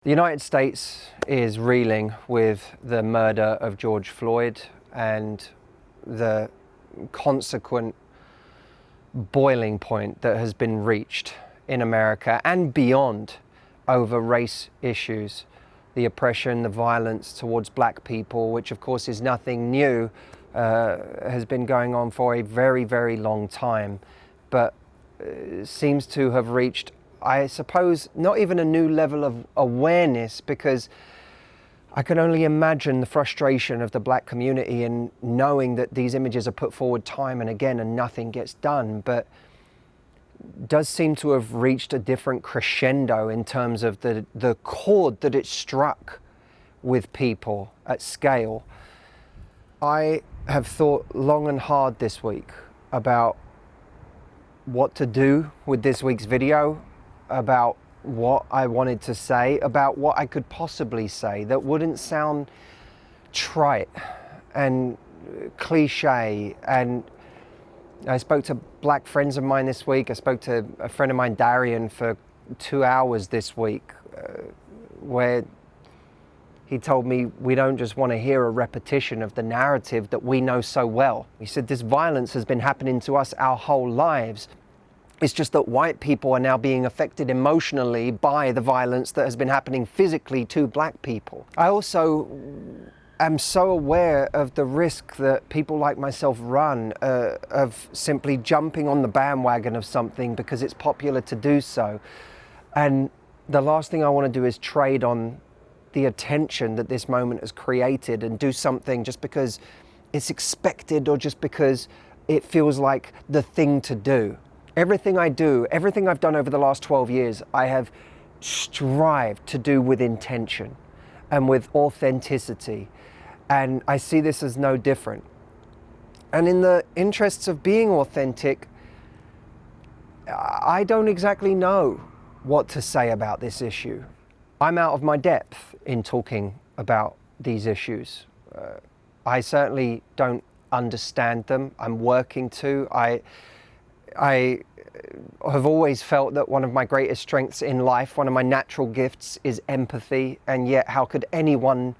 The United States is reeling with the murder of George Floyd and the consequent boiling point that has been reached in America and beyond over race issues, the oppression, the violence towards black people, which of course is nothing new, has been going on for a very, very long time, but seems to have reached, I suppose, not even a new level of awareness, because I can only imagine the frustration of the black community in knowing that these images are put forward time and again and nothing gets done, but does seem to have reached a different crescendo in terms of the chord that it struck with people at scale. I have thought long and hard this week about what to do with this week's video, about what I wanted to say, about what I could possibly say that wouldn't sound trite and cliche. And I spoke to black friends of mine this week. I spoke to a friend of mine, Darian, for 2 hours this week, where he told me we don't just want to hear a repetition of the narrative that we know so well. He said this violence has been happening to us our whole lives. It's just that white people are now being affected emotionally by the violence that has been happening physically to black people. I also am so aware of the risk that people like myself run of simply jumping on the bandwagon of something because it's popular to do so. And the last thing I want to do is trade on the attention that this moment has created and do something just because it's expected or just because it feels like the thing to do. Everything I do, everything I've done over the last 12 years, I have strived to do with intention and with authenticity. And I see this as no different. And in the interests of being authentic, I don't exactly know what to say about this issue. I'm out of my depth in talking about these issues. I certainly don't understand them. I'm working to. I have always felt that one of my greatest strengths in life, one of my natural gifts, is empathy, and yet how could anyone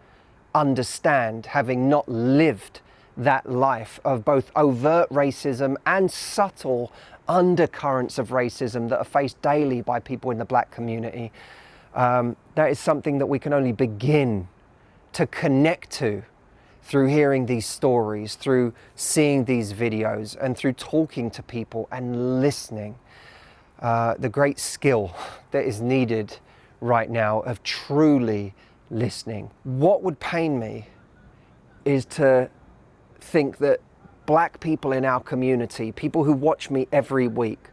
understand, having not lived that life of both overt racism and subtle undercurrents of racism that are faced daily by people in the black community? That is something that we can only begin to connect to through hearing these stories, through seeing these videos, and through talking to people and listening. The great skill that is needed right now of truly listening. What would pain me is to think that black people in our community, people who watch me every week,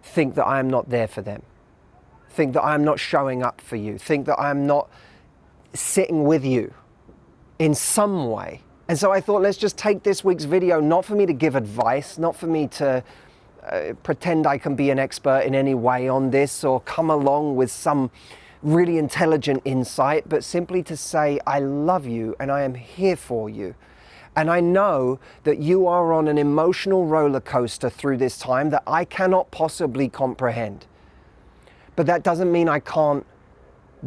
think that I am not there for them, think that I am not showing up for you, think that I am not sitting with you in some way. And so I thought, let's just take this week's video, not for me to give advice, not for me to pretend I can be an expert in any way on this or come along with some really intelligent insight, but simply to say, I love you and I am here for you. And I know that you are on an emotional roller coaster through this time that I cannot possibly comprehend. But that doesn't mean I can't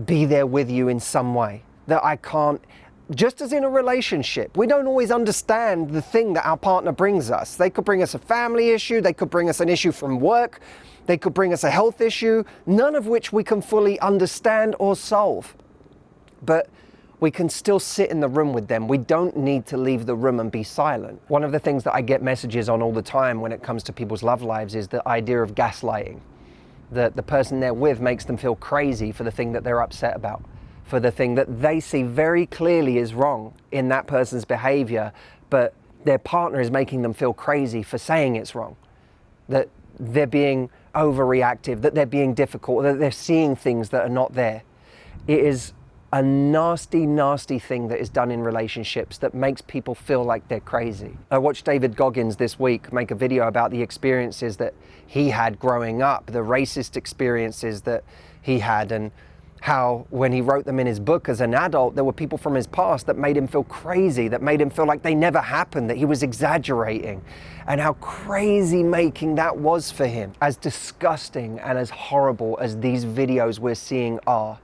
be there with you in some way, that I can't. Just as in a relationship, we don't always understand the thing that our partner brings us. They could bring us a family issue, they could bring us an issue from work, they could bring us a health issue, none of which we can fully understand or solve. But we can still sit in the room with them. We don't need to leave the room and be silent. One of the things that I get messages on all the time when it comes to people's love lives is the idea of gaslighting. That the person they're with makes them feel crazy for the thing that they're upset about, for the thing that they see very clearly is wrong in that person's behavior, but their partner is making them feel crazy for saying it's wrong, that they're being overreactive, that they're being difficult, that they're seeing things that are not there. It is a nasty, nasty thing that is done in relationships that makes people feel like they're crazy. I watched David Goggins this week make a video about the experiences that he had growing up, the racist experiences that he had, and how when he wrote them in his book as an adult, there were people from his past that made him feel crazy, that made him feel like they never happened, that he was exaggerating, and how crazy making that was for him. As disgusting and as horrible as these videos we're seeing are,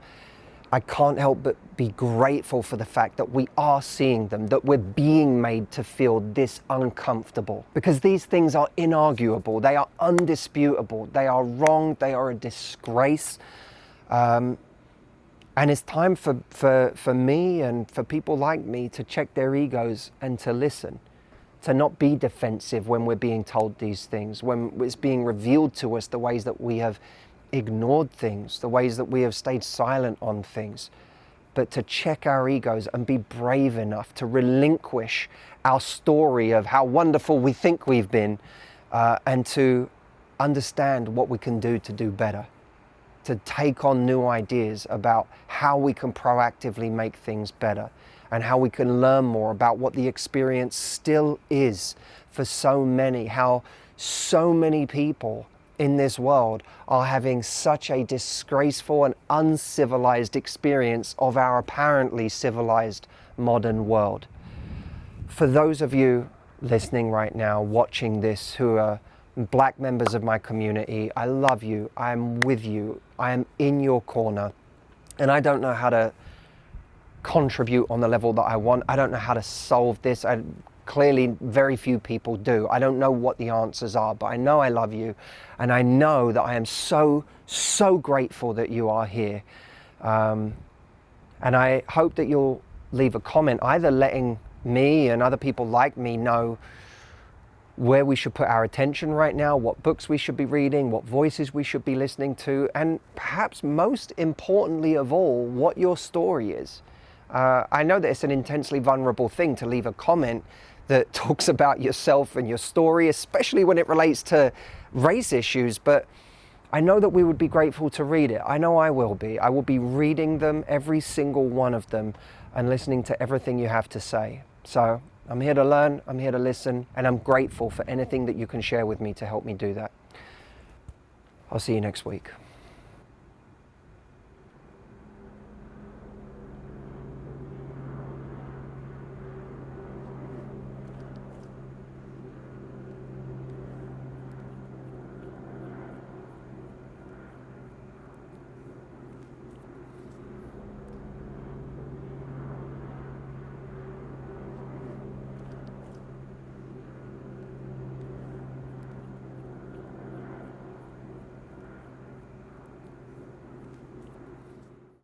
I can't help but be grateful for the fact that we are seeing them, that we're being made to feel this uncomfortable. Because these things are inarguable, they are undisputable, they are wrong, they are a disgrace. And it's time for me and for people like me to check their egos and to listen, to not be defensive when we're being told these things, when it's being revealed to us the ways that we have ignored things, the ways that we have stayed silent on things, but to check our egos and be brave enough to relinquish our story of how wonderful we think we've been, and to understand what we can do to do better, to take on new ideas about how we can proactively make things better and how we can learn more about what the experience still is for so many, how so many people in this world are having such a disgraceful and uncivilized experience of our apparently civilized modern world. For those of you listening right now, watching this, who are Black members of my community, I love you, I am with you, I am in your corner, and I don't know how to contribute on the level that I want. I don't know how to solve this. Clearly, very few people do. I don't know what the answers are, but I know I love you, and I know that I am so grateful that you are here. And I hope that you'll leave a comment, either letting me and other people like me know where we should put our attention right now, what books we should be reading, what voices we should be listening to, and perhaps most importantly of all, what your story is. I know that it's an intensely vulnerable thing to leave a comment that talks about yourself and your story, especially when it relates to race issues, but I know that we would be grateful to read it. I know I will be. I will be reading them, every single one of them, and listening to everything you have to say. So I'm here to learn, I'm here to listen, and I'm grateful for anything that you can share with me to help me do that. I'll see you next week.